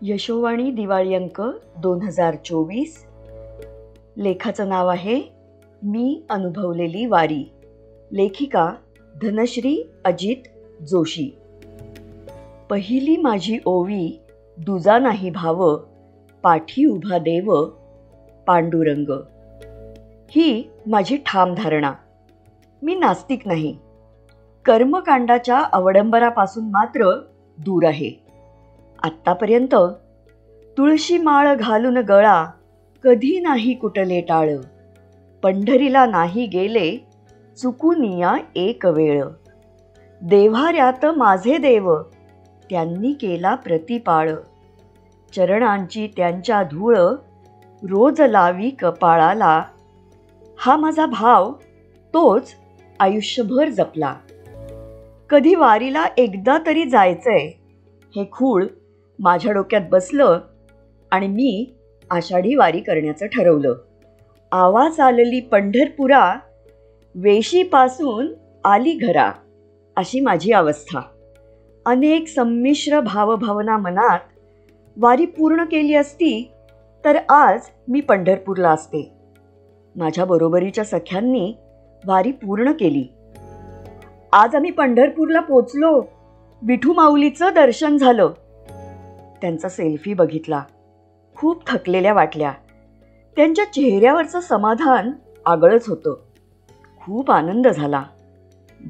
यशोवाणी दिवाळी अंक 2024. लेखाचं नाव आहे मी अनुभवलेली वारी. लेखिका धनश्री अजित जोशी. पहिली माझी ओवी दुजा नाही भाव, पाठी उभा देव पांडुरंग. ही माझी ठाम धारणा. मी नास्तिक नाही. कर्मकांडाच्या अवडंबरापासून मात्र दूर आहे. आत्तापर्यंत तुळशी माळ घालून गळा कधी नाही कुटले टाळ. पंढरीला नाही गेले चुकूनिया एक वेळ. देव्हाऱ्यात माझे देव त्यांनी केला प्रतिपाळ. चरणांची त्यांच्या धूळ रोज लावी कपाळाला. हा माझा भाव तोच आयुष्यभर जपला. कधी वारीला एकदा तरी जायचंय हे खूळ माझ्या डोक्यात बसलं आणि मी आषाढी वारी करण्याचं ठरवलं. आवाज आलेली पंढरपुरा, वेशीपासून आली घरा, अशी माझी अवस्था. अनेक संमिश्र भावभावना मनात. वारी पूर्ण केली असती तर आज मी पंढरपूरला असते. माझ्या बरोबरीच्या सख्यांनी वारी पूर्ण केली. आज आम्ही पंढरपूरला पोचलो. विठू माऊलीचं दर्शन झालं. त्यांचा सेल्फी बघितला. खूप थकलेल्या वाटल्या. त्यांच्या चेहऱ्यावरचं समाधान आगळंच होतं. खूप आनंद झाला.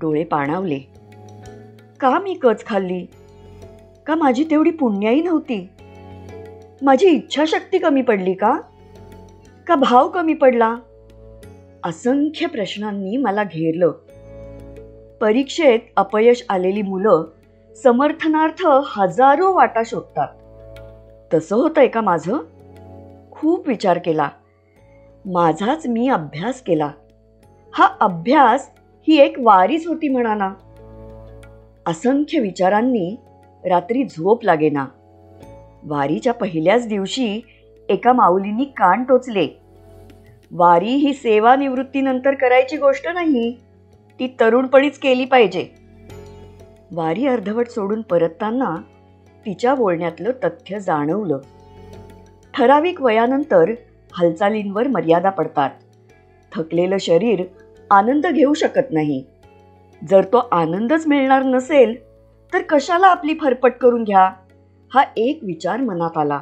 डोळे पाणावले. का मी कच खाल्ली? का माझी तेवढी पुण्याई नव्हती? माझी इच्छाशक्ती कमी पडली का? का भाव कमी पडला? असंख्य प्रश्नांनी मला घेरलं. परीक्षेत अपयश आलेली मुलं समर्थनार्थ हजारो वाटा शोधतात. तसं होतंय का माझं? खूप विचार केला. माझाच मी अभ्यास केला. हा अभ्यास ही एक वारीच होती म्हणाना. असंख्य विचारांनी रात्री झोप लागेना. वारीच्या पहिल्याच दिवशी एका माऊलींनी कान टोचले. वारी ही सेवानिवृत्तीनंतर करायची गोष्ट नाही, ती तरुणपणीच केली पाहिजे. वारी अर्धवट सोडून परतताना तिच्या बोलण्यातलं तथ्य जाणवलं. ठराविक वयानंतर हालचालींवर मर्यादा पडतात. थकलेलं शरीर आनंद घेऊ शकत नाही. जर तो आनंदच मिळणार नसेल तर कशाला आपली फरफट करून घ्या, हा एक विचार मनात आला.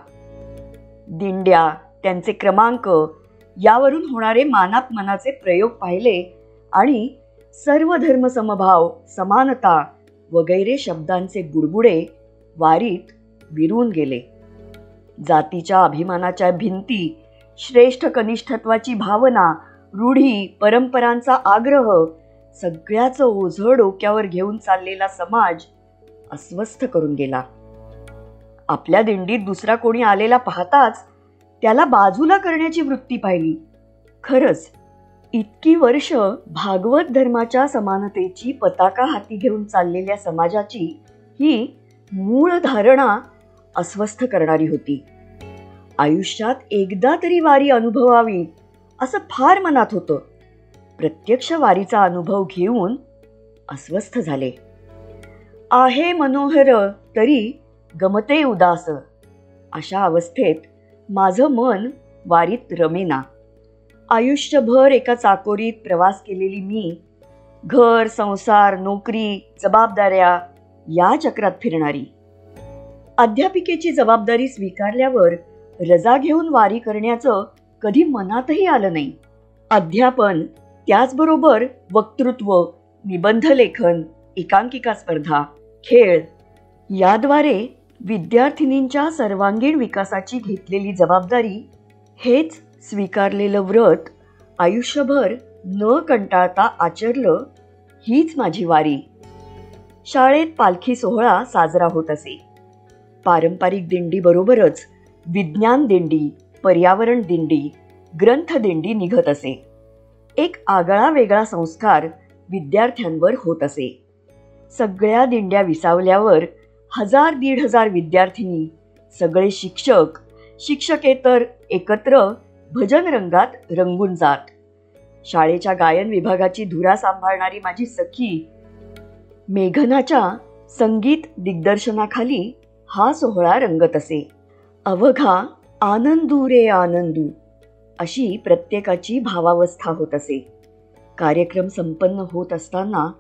दिंड्या, त्यांचे क्रमांक, यावरून होणारे मानापमानाचे प्रयोग पाहिले आणि सर्व धर्म समभाव, समानता वगैरे शब्दांचे बुडबुडे वारीत विरून गेले. जातीच्या अभिमानाच्या भिंती, श्रेष्ठ कनिष्ठत्वाची भावना, रूढी, परंपरांचा आग्रह, सगळ्याचं ओझं डोक्यावर घेऊन चाललेला समाज अस्वस्थ करून गेला. आपल्या दिंडीत दुसरा कोणी आलेला पाहताच त्याला बाजूला करण्याची वृत्ती पाहिली. खरंच इतकी वर्ष भागवत धर्माच्या समानतेची पताका हाती घेऊन चाललेल्या समाजाची ही मूळ धारणा अस्वस्थ करणारी होती. आयुष्यात एकदा तरी वारी अनुभवावी असं फार मनात होतं. प्रत्यक्ष वारीचा अनुभव घेऊन अस्वस्थ झाले. आहे मनोहर तरी गमते उदास, अशा अवस्थेत माझं मन वारीत रमेना. आयुष्यभर एका चाकोरीत प्रवास केलेली मी घर, संसार, नोकरी, जबाबदाऱ्या या चक्रात फिरणारी. अध्यापिकेची जबाबदारी स्वीकारल्यावर रजा घेऊन वारी करण्याचं कधी मनातही आलं नाही. अध्यापन, त्याचबरोबर वक्तृत्व, निबंध लेखन, एकांकिका स्पर्धा, खेळ याद्वारे विद्यार्थिनींच्या सर्वांगीण विकासाची घेतलेली जबाबदारी, हेच स्वीकारलेलं व्रत आयुष्यभर न कंटाळता आचरलं, हीच माझी वारी. शाळेत पालखी सोहळा साजरा होत असे. पारंपरिक दिंडीबरोबरच विज्ञान दिंडी, पर्यावरण दिंडी, ग्रंथ दिंडी निघत असे. एक आगळा वेगळा संस्कार विद्यार्थ्यांवर होत असे. सगळ्या दिंड्या विसावल्यावर 1000-1500 विद्यार्थिनी, सगळे शिक्षक, शिक्षकेतर एकत्र भजन रंगात रंगून जात. शाळेच्या गायन विभागाची धुरा सांभाळणारी माझी सखी मेघनाच्या संगीत दिग्दर्शनाखाली हा सोहळा रंगत असे. अवघा आनंदू रे आनंदू अशी प्रत्येकाची भावावस्था होत असे. कार्यक्रम संपन्न होत असताना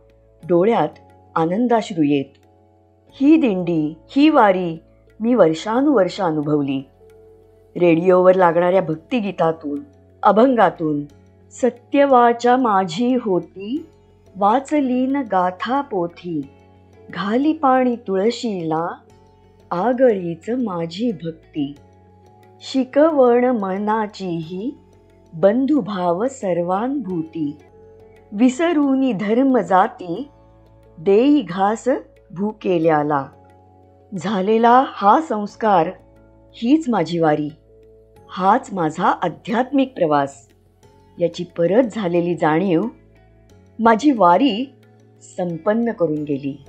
डोळ्यात आनंदाश्रू येत. ही दिंडी, ही वारी मी वर्षानुवर्ष अनुभवली. रेडिओवर लागणाऱ्या भक्तिगीतातून, अभंगातून सत्यवाचा माझी होती, वाचलीन गाथा पोथी, घाली पाणी तुळशीला, आगळीच माझी भक्ती, शिकवण मनाचीही बंधुभाव सर्वांभूती, विसरूनी धर्म जाती, देई घास भूकेल्याला. झालेला हा संस्कार, हीच माझी वारी, हाच माझा आध्यात्मिक प्रवास याची परत झालेली जाणीव माझी वारी संपन्न करून गेली.